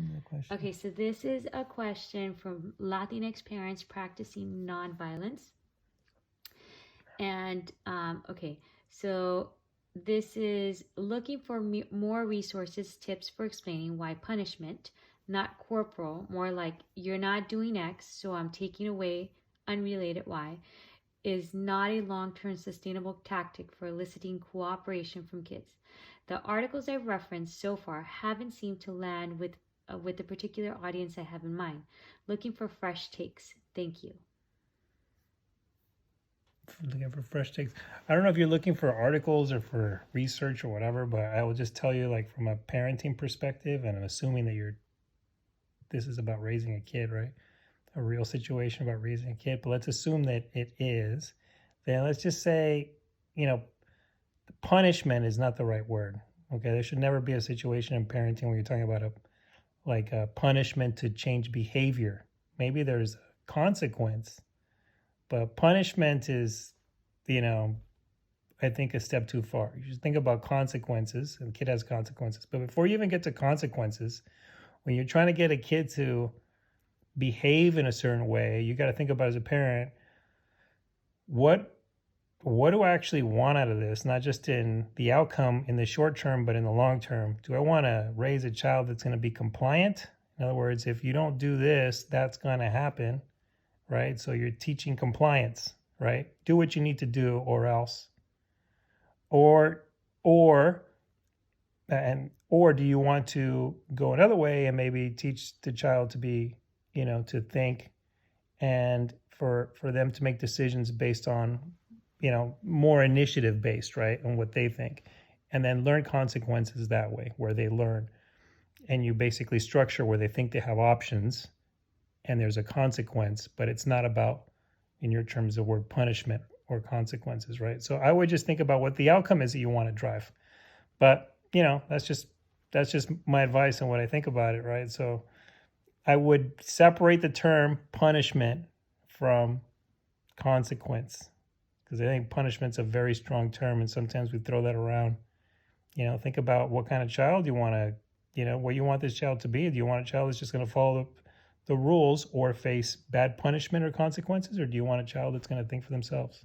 Another question. Okay, so this is a question from Latinx parents practicing nonviolence. And okay, so this is looking for more resources, tips for explaining why punishment, not corporal, more like you're not doing X, so I'm taking away unrelated Y, is not a long term sustainable tactic for eliciting cooperation from kids. The articles I've referenced so far haven't seemed to land with the particular audience I have in mind. Looking for fresh takes. Thank you. Looking for fresh takes. I don't know if you're looking for articles or for research or whatever, but I will just tell you, like from a parenting perspective, and I'm assuming that this is about raising a kid, right? A real situation about raising a kid. But let's assume that it is. Then let's just say, you know, punishment is not the right word. Okay, there should never be a situation in parenting where you're talking about a punishment to change behavior. Maybe there's a consequence, but punishment is, you know, I think a step too far. You should think about consequences, and the kid has consequences. But before you even get to consequences, when you're trying to get a kid to behave in a certain way, you got to think about as a parent, what what do I actually want out of this? Not just in the outcome in the short term, but in the long term. Do I want to raise a child that's going to be compliant? In other words, if you don't do this, that's going to happen, right? So you're teaching compliance, right? Do what you need to do or else. Or or or do you want to go another way and maybe teach the child to be, to think, and for them to make decisions based on, more initiative based, right, on what they think, and then learn consequences that way, where they learn, and you basically structure where they think they have options and there's a consequence, but it's not about, in your terms, the word punishment or consequences, right? So I would just think about what the outcome is that you want to drive. But that's just my advice on what I think about it, right? So I would separate the term punishment from consequence, because I think punishment's a very strong term, and sometimes we throw that around. Think about what kind of child you want to, what you want this child to be. Do you want a child that's just going to follow the rules or face bad punishment or consequences, or do you want a child that's going to think for themselves?